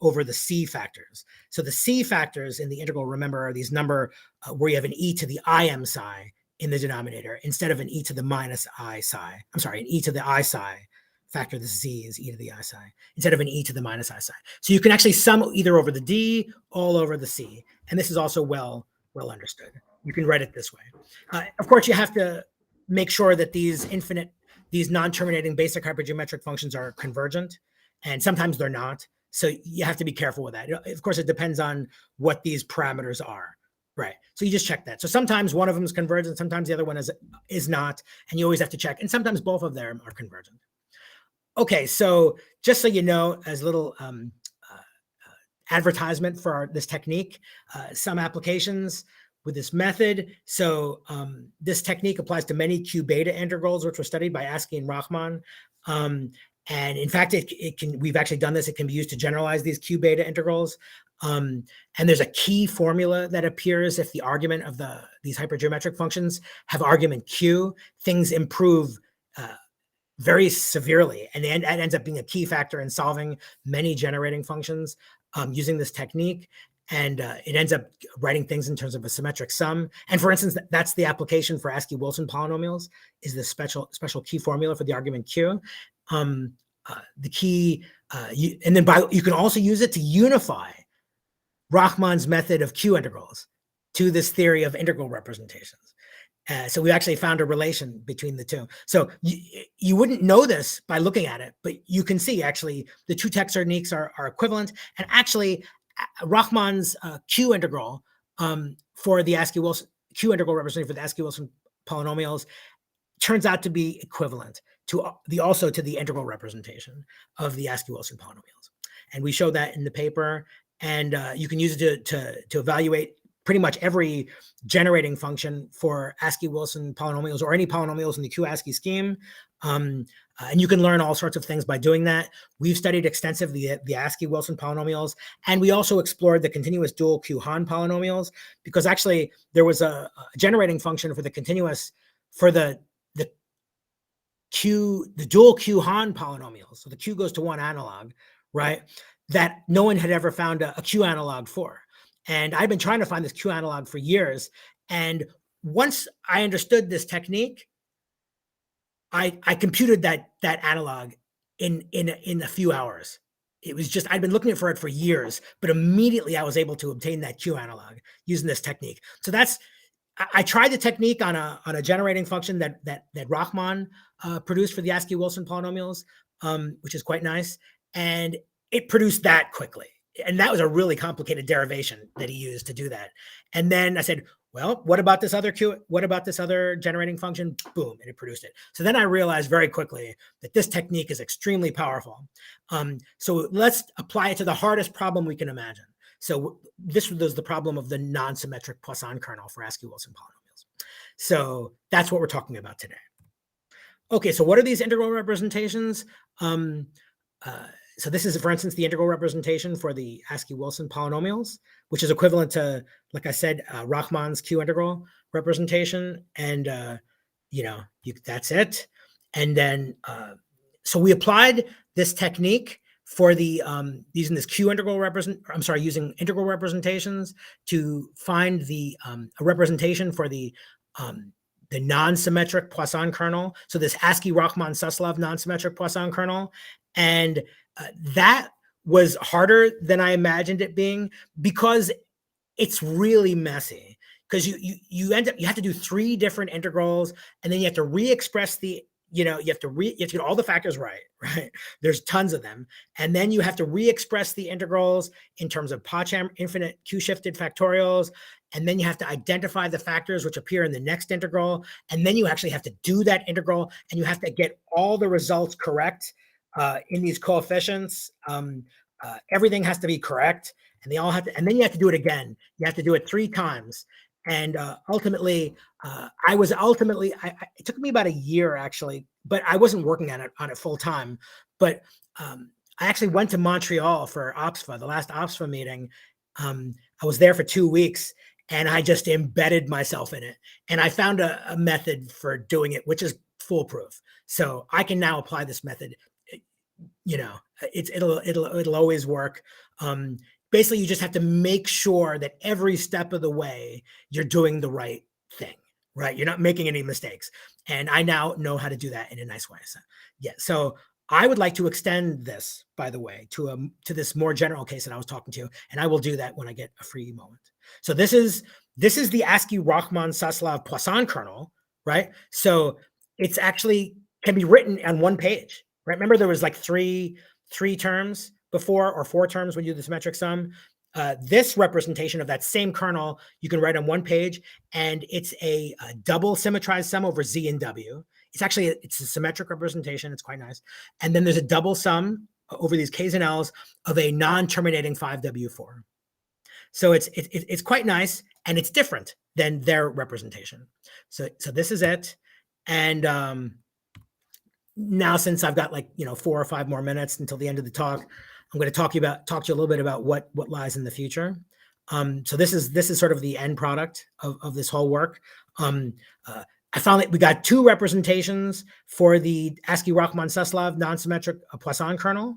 over the C factors. So the C factors in the integral, remember, are these number where you have an e to the I m psi in the denominator instead of an e to the minus I psi. I'm sorry, an e to the I psi factor. The Z is e to the I psi instead of an e to the minus I psi. So you can actually sum either over the D, all over the C. And this is also well understood. You can write it this way. Of course, you have to make sure that these non-terminating basic hypergeometric functions are convergent, and sometimes they're not. So you have to be careful with that. Of course, it depends on what these parameters are, right? So you just check that. So sometimes one of them is convergent, sometimes the other one is not, and you always have to check. And sometimes both of them are convergent. Okay, so just so you know, as a little advertisement for this technique, some applications with this method. So this technique applies to many Q beta integrals, which were studied by Askey and Rachman. And in fact, we've actually done this. It can be used to generalize these Q beta integrals. And there's a key formula that appears if the argument of these hypergeometric functions have argument Q, things improve very severely. And that ends up being a key factor in solving many generating functions using this technique. And it ends up writing things in terms of a symmetric sum. And for instance, that's the application for Askew-Wilson polynomials, is the special key formula for the argument Q. The key, you can also use it to unify Rachman's method of Q integrals to this theory of integral representations. So we actually found a relation between the two. So you wouldn't know this by looking at it, but you can see actually the two techniques are equivalent. And actually, Rachman's Q integral for the Askew-Wilson Q integral representation for the Askew-Wilson polynomials turns out to be equivalent to the integral representation of the Askew-Wilson polynomials. And we show that in the paper, and you can use it to evaluate pretty much every generating function for Askew-Wilson polynomials or any polynomials in the Q-ASCII scheme. And you can learn all sorts of things by doing that. We've studied extensively the ASCII-Wilson polynomials, and we also explored the continuous dual Q-Han polynomials, because actually there was a generating function for the continuous, for the dual Q-Han polynomials. So the Q goes to one analog, right? That no one had ever found a Q analog for. And I've been trying to find this Q analog for years. And once I understood this technique, I computed that analog in a few hours. It was just, I'd been looking for it for years, but immediately I was able to obtain that Q analog using this technique. So that's, I tried the technique on a generating function that Rachman produced for the ASCII-Wilson polynomials, which is quite nice, and it produced that quickly. And that was a really complicated derivation that he used to do that. And then I said, well, what about this other Q? What about this other generating function? Boom, and it produced it. So then I realized very quickly that this technique is extremely powerful. So let's apply it to the hardest problem we can imagine. So this was the problem of the non-symmetric Poisson kernel for ASCII-Wilson polynomials. So that's what we're talking about today. Okay, so what are these integral representations? So this is, for instance, the integral representation for the ASCII-Wilson polynomials, which is equivalent to, like I said, Rachman's Q integral representation. And, that's it. And then, so we applied this technique for the using this Q integral using integral representations to find the a representation for the non-symmetric Poisson kernel. So this ASCII-Rachman-Suslov non-symmetric Poisson kernel, and that was harder than I imagined it being, because it's really messy. Because you have to do 3 different integrals, and then you have to re-express the, you have to get all the factors right? There's tons of them. And then you have to re-express the integrals in terms of Pocham infinite Q-shifted factorials. And then you have to identify the factors which appear in the next integral. And then you actually have to do that integral, and you have to get all the results correct in these coefficients. Everything has to be correct, and they all have to, and then you have to do it again. You have to do it 3 times. And ultimately, it took me about a year actually, but I wasn't working on it full time. But I actually went to Montreal for OPSFA, the last OPSFA meeting. I was there for 2 weeks, and I just embedded myself in it. And I found a method for doing it, which is foolproof. So I can now apply this method. It'll always work. Basically, you just have to make sure that every step of the way you're doing the right thing, right? You're not making any mistakes. And I now know how to do that in a nice way. So, yeah. So I would like to extend this, by the way, to this more general case that I was talking to, and I will do that when I get a free moment. So this is the ASCII-Rachman-Suslov Poisson kernel, right? So it's actually can be written on 1 page, right? Remember there was like three terms before, or 4 terms when you do the symmetric sum. This representation of that same kernel you can write on 1 page, and it's a double symmetrized sum over Z and W. It's a symmetric representation. It's quite nice. And then there's a double sum over these K's and L's of a non-terminating 5W4. So it's quite nice, and it's different than their representation. So this is it. And now, since I've got 4 or 5 more minutes until the end of the talk, I'm going to talk to you a little bit about what lies in the future. So this is sort of the end product of this whole work. I found that we got 2 representations for the ASCII-Rachman-Suslov non-symmetric Poisson kernel,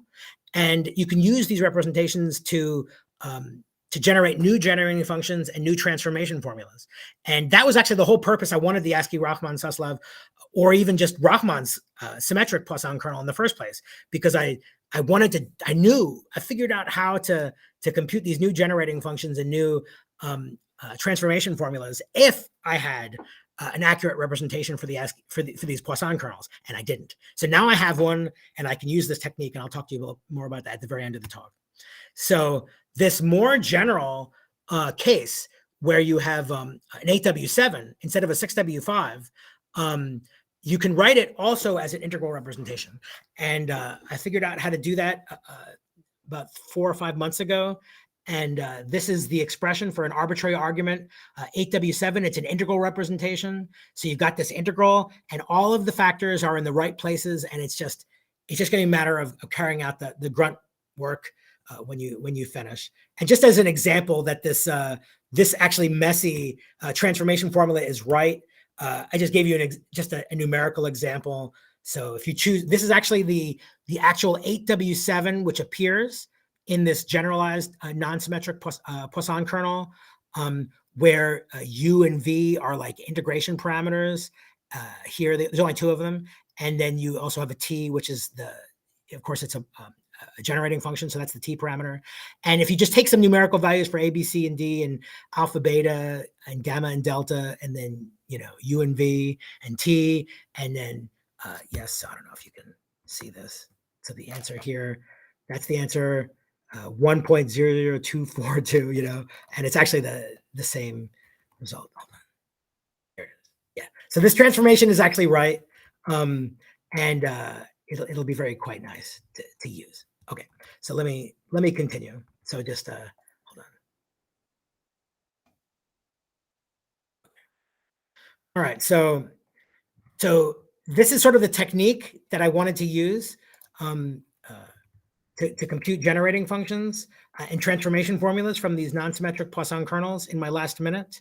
and you can use these representations to generate new generating functions and new transformation formulas. And that was actually the whole purpose I wanted the ASCII-Rachman-Suslov, or even just Rachman's symmetric Poisson kernel in the first place, because I figured out how to compute these new generating functions and new transformation formulas if I had an accurate representation for these Poisson kernels, and I didn't. So now I have one, and I can use this technique, and I'll talk to you more about that at the very end of the talk. So this more general case where you have an 8W7 instead of a 6W5, you can write it also as an integral representation. And I figured out how to do that about 4 or 5 months ago. And this is the expression for an arbitrary argument, 8W7. It's an integral representation. So you've got this integral, and all of the factors are in the right places, and it's just going to be a matter of carrying out the grunt work when you finish. And just as an example that this actually messy transformation formula is right, I just gave you just a numerical example. So if you choose, this is actually the actual 8W7, which appears in this generalized non-symmetric Poisson kernel, where U and V are like integration parameters. Here, there's only two of them. And then you also have a T, which is of course, it's a generating function. So that's the T parameter. And if you just take some numerical values for A, B, C, and D, and alpha, beta, and gamma, and delta, and then, U and V and T, and then, yes, I don't know if you can see this. So the answer here, that's the answer. 1.00242, and it's actually the same result. There it is. Yeah. So this transformation is actually right, and it'll be quite nice to use. Okay. So let me continue. So just hold on. All right. So this is sort of the technique that I wanted to use. To compute generating functions and transformation formulas from these non-symmetric Poisson kernels in my last minute.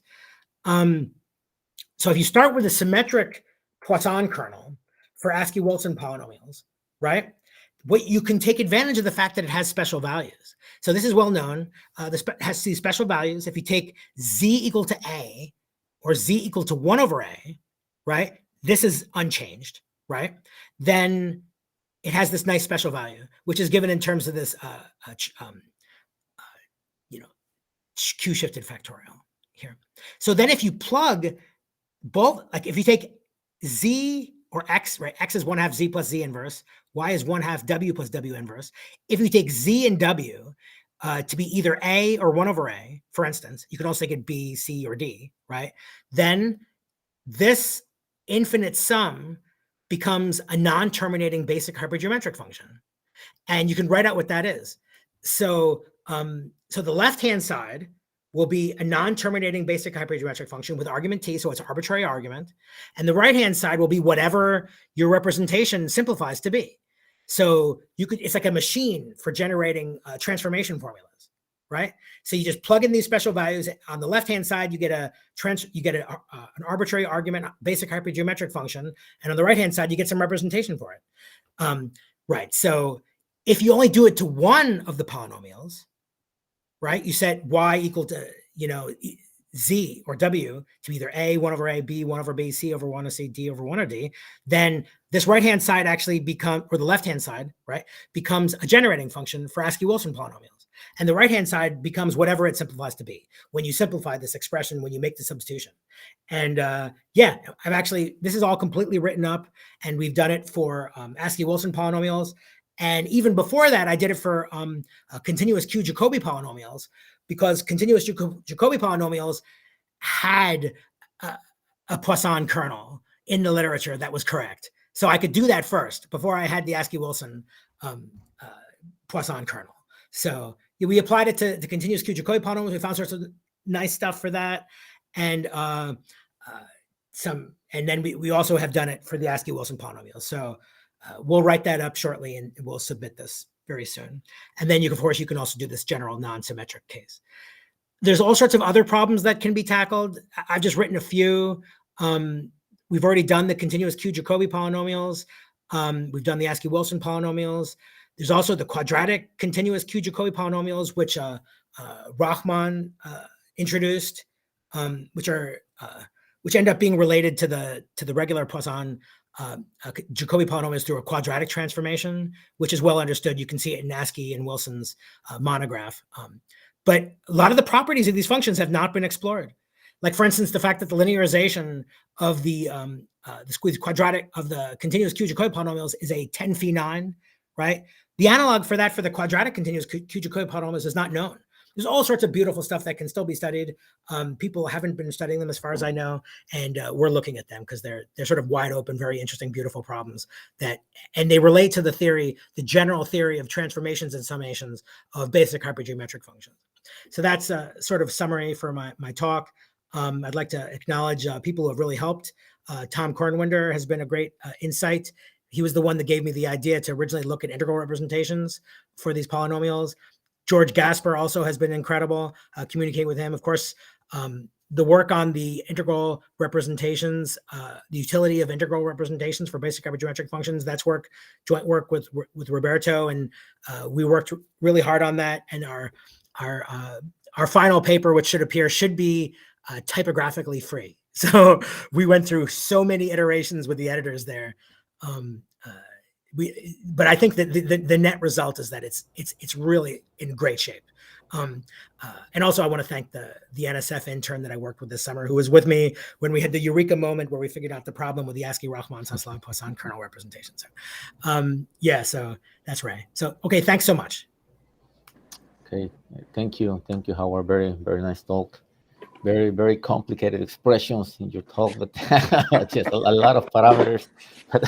So if you start with a symmetric Poisson kernel for Askew-Wilson polynomials, right? What you can take advantage of the fact that it has special values. So this is well known. This has these special values. If you take z equal to a or z equal to 1 over a, right? This is unchanged, right? Then it has this nice special value, which is given in terms of this, Q-shifted factorial here. So then if you plug both, like if you take z or x, right? X is 1/2 z plus z inverse. Y is 1/2 w plus w inverse. If you take z and w to be either a or 1 over a, for instance, you can also take it b, c, or d, right? Then this infinite sum becomes a non-terminating basic hypergeometric function. And you can write out what that is. So, so the left-hand side will be a non-terminating basic hypergeometric function with argument t, so it's an arbitrary argument. And the right-hand side will be whatever your representation simplifies to be. So it's like a machine for generating transformation formulas, right? So you just plug in these special values. On the left-hand side, you get an arbitrary argument, basic hypergeometric function, and on the right-hand side, you get some representation for it. Right. So if you only do it to one of the polynomials, right? You set y equal to z or w to either a 1 over a, b 1 over b, c over 1 over c, d over 1 over d, then this right-hand side actually or the left-hand side, right, becomes a generating function for Askew-Wilson polynomials. And the right-hand side becomes whatever it simplifies to be when you simplify this expression, when you make the substitution. And yeah, this is all completely written up, and we've done it for Askew-Wilson polynomials. And even before that, I did it for continuous Q-Jacobi polynomials, because continuous Jacobi polynomials had a Poisson kernel in the literature that was correct. So I could do that first before I had the Askew-Wilson Poisson kernel. So we applied it to continuous Q-Jacobi polynomials. We found sorts of nice stuff for that. And then we also have done it for the Askew-Wilson polynomials. So we'll write that up shortly, and we'll submit this very soon. And then you can also do this general non-symmetric case. There's all sorts of other problems that can be tackled. I've just written a few. We've already done the continuous Q-Jacobi polynomials. We've done the Askew-Wilson polynomials. There's also the quadratic continuous Q-Jacobi polynomials, which Rachman introduced, which end up being related to the regular Poisson Jacobi polynomials through a quadratic transformation, which is well understood. You can see it in Askew and Wilson's monograph. But a lot of the properties of these functions have not been explored. Like, for instance, the fact that the linearization of the squeezed quadratic of the continuous Q-Jacobi polynomials is a 10 phi 9, right? The analog for that for the quadratic continuous Q-Jacobi polynomials is not known. There's all sorts of beautiful stuff that can still be studied. People haven't been studying them as far as I know, and we're looking at them because they're sort of wide open, very interesting, beautiful problems and they relate to the general theory of transformations and summations of basic hypergeometric functions. So that's a sort of summary for my talk. I'd like to acknowledge people who have really helped. Tom Kornwinder has been a great insight. He was the one that gave me the idea to originally look at integral representations for these polynomials. George Gasper also has been incredible. Communicate with him. Of course, the work on the integral representations, the utility of integral representations for basic hypergeometric functions, that's joint work with Roberto, and we worked really hard on that. And our final paper, which should be typographically free. So we went through so many iterations with the editors there. But I think that the net result is that it's really in great shape. And also I want to thank the NSF intern that I worked with this summer, who was with me when we had the eureka moment where we figured out the problem with the ASCII-Rachman-Suslov-Poisson kernel representation. So so that's right. So okay, thanks so much. Okay, thank you, Howard. Very, very nice talk. Very, very complicated expressions in your talk, but just a lot of parameters. But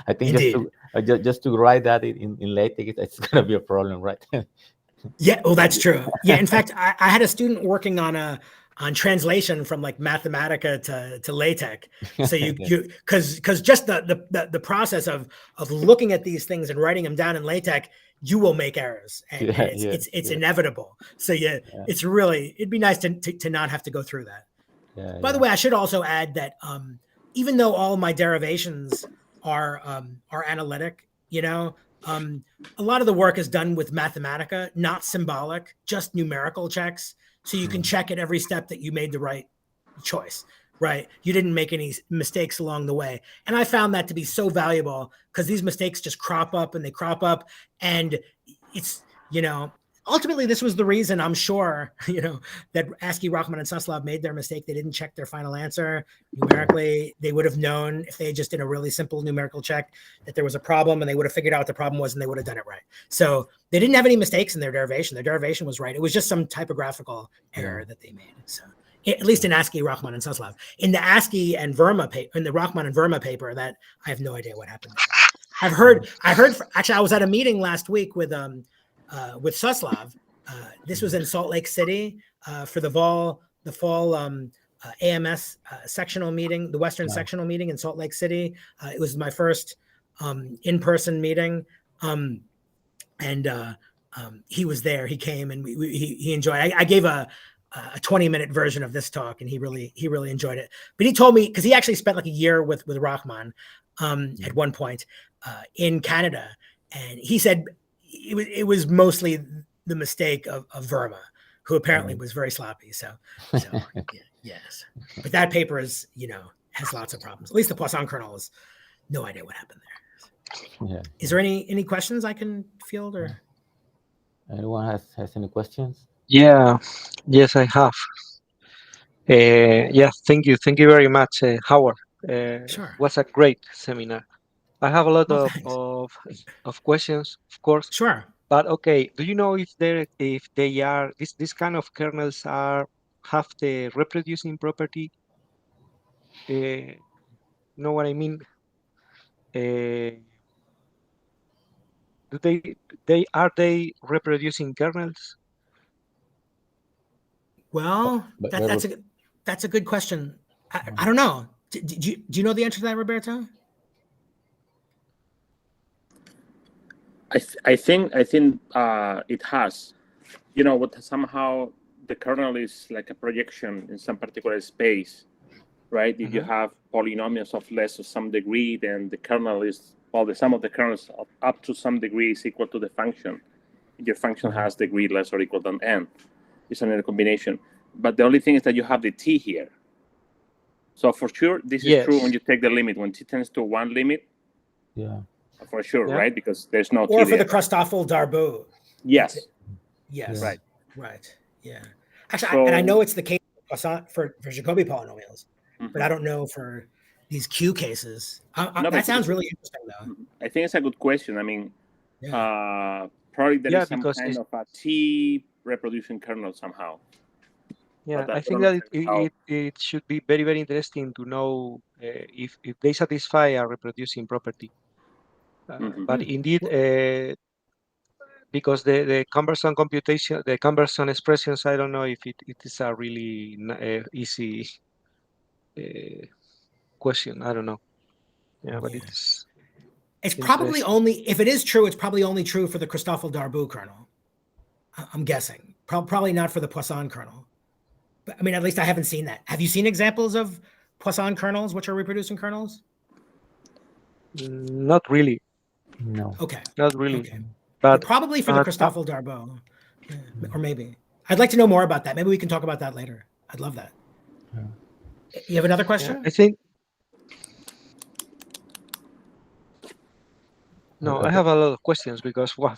I think just to write that in LaTeX, it's going to be a problem, right? Yeah, well, that's true. Yeah, in fact, I had a student working on translation from like Mathematica to LaTeX. So because just the process of looking at these things and writing them down in LaTeX, you will make errors, and it's inevitable. So it's really, it'd be nice to not have to go through that. By the way, I should also add that even though all my derivations are analytic, a lot of the work is done with Mathematica, not symbolic, just numerical checks. So you can check at every step that you made the right choice, right? You didn't make any mistakes along the way. And I found that to be so valuable because these mistakes just crop up and they crop up. And it's, ultimately, this was the reason, I'm sure, that ASCII, Rachman, and Suslov made their mistake. They didn't check their final answer numerically. They would have known if they just did a really simple numerical check that there was a problem, and they would have figured out what the problem was, and they would have done it right. So they didn't have any mistakes in their derivation. Their derivation was right. It was just some typographical error that they made. So at least in ASCII, Rachman, and Suslov. In the ASCII and Verma paper, in the Rachman and Verma paper, that I have no idea what happened there. I heard. Actually, I was at a meeting last week with Suslov. This was in Salt Lake City for the fall AMS sectional meeting, the Western sectional meeting in Salt Lake City. It was my first in-person meeting, and he was there. He came and he enjoyed. I gave a 20-minute version of this talk, and he really enjoyed it. But he told me, because he actually spent like a year with Rachman at one point in Canada, and he said it was mostly the mistake of Verma, who apparently was very sloppy. So yes. But that paper is, has lots of problems. At least the Poisson kernel is no idea what happened there. Yeah. Is there any questions I can field, or anyone has any questions? Yeah. Yes, I have. Thank you very much, Howard. Sure. Was a great seminar. I have a lot of questions, of course. Sure. But okay, do you know if they are this kind of kernels have the reproducing property? Know what I mean? Are they reproducing kernels? Well, that's a good question. I don't know. Do you know the answer to that, Roberto? I think it has, what somehow the kernel is like a projection in some particular space, right? If you have polynomials of less or some degree, then the kernel is, the sum of the kernels up to some degree is equal to the function. If your function has degree less or equal than n, it's another combination. But the only thing is that you have the t here. So for sure, this is true when you take the limit. When t tends to one limit, for sure, right? Because there's no or for the Christoffel-Darboux. Yes. Yes. Right. Yeah. Actually, and I know it's the case for Jacobi polynomials, but I don't know for these Q cases. That sounds really interesting, though. I think it's a good question. I mean, probably there is some kind of a T reproducing kernel somehow. Yeah, I think that it should be very, very interesting to know if they satisfy a reproducing property. But indeed, because the conversion computation, the conversion expressions, I don't know if it is a really easy question. I don't know. Yeah, but it's probably interesting. only, if it is true, it's probably only true for the Christoffel-Darboux kernel. I'm guessing. Probably not for the Poisson kernel. But I mean, at least I haven't seen that. Have you seen examples of Poisson kernels which are reproducing kernels? Not really. No. Okay. Not really. Okay. But probably for the Christoffel-Darboux. Yeah. Or maybe. I'd like to know more about that. Maybe we can talk about that later. I'd love that. Yeah. You have another question? Yeah, I think. No, I have a lot of questions because one.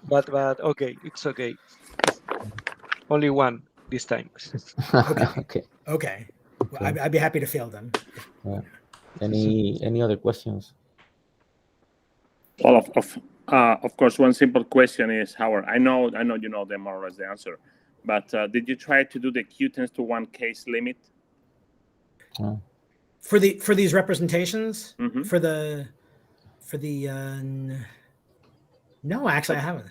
but okay, it's okay. Only one this time. Okay. Okay. Well, I'd be happy to field them. Yeah. Any other questions? Well, of course, one simple question is, Howard, I know you know them more or less the answer, but did you try to do the Q tends to 1 case limit? For these representations? Mm-hmm. For the no, actually I haven't.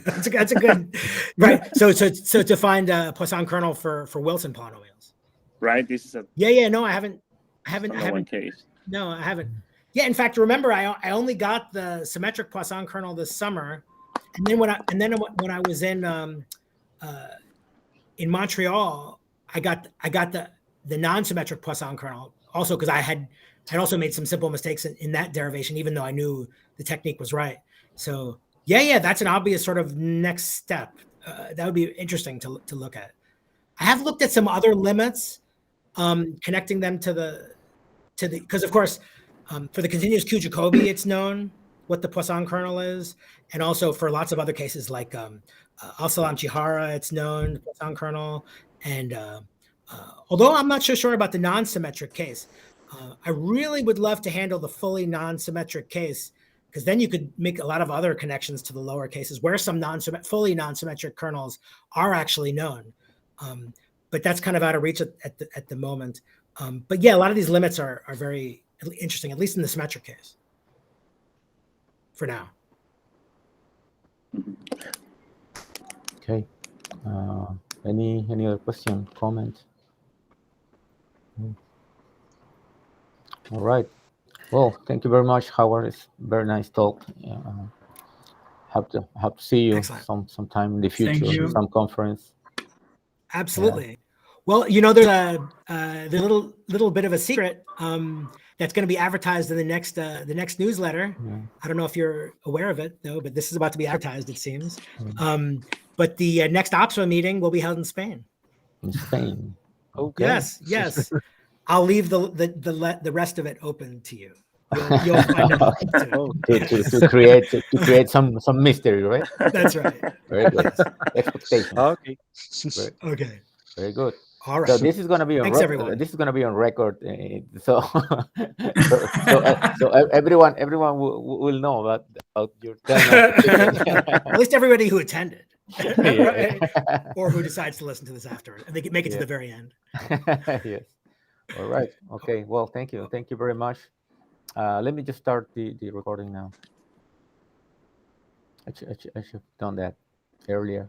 that's a good right. So to find a Poisson kernel for Wilson polynomials. Right. This is a no, I haven't one case. No, I haven't. Yeah, in fact, remember I only got the symmetric Poisson kernel this summer, and then when I was in Montreal, I got the non-symmetric Poisson kernel also because I had also made some simple mistakes in that derivation, even though I knew the technique was right. So yeah, that's an obvious sort of next step. That would be interesting to look at. I have looked at some other limits, connecting them to the because of course for the continuous Q Jacobi, it's known what the Poisson kernel is, and also for lots of other cases like Al-Salam Chihara, it's known the Poisson kernel, and although I'm not so sure about the non-symmetric case, I really would love to handle the fully non-symmetric case, because then you could make a lot of other connections to the lower cases where some fully non-symmetric kernels are actually known. But that's kind of out of reach at the moment. But yeah, a lot of these limits are very interesting, at least in the symmetric case, for now. Okay. Any other question, comment? All right. Well, thank you very much, Howard. It's very nice talk. Have to see you sometime in the future, some conference. Absolutely. Yeah. Well, there's the little bit of a secret that's going to be advertised in the next newsletter. Yeah. I don't know if you're aware of it though, but this is about to be advertised, it seems. But the next OPSMA meeting will be held in Spain. In Spain. Okay. Yes. I'll leave the rest of it open to you. You'll find out to create some mystery, right? That's right. Very good. Expectation. Okay. Okay. Very good. All right. So this is going to be on record. This is going to be on record. So everyone will know about your at least everybody who attended, right? Or who decides to listen to this after, and they make it to the very end. Yes. All right. Okay. Well, thank you. Thank you very much. Let me just start the recording now. I should have done that earlier.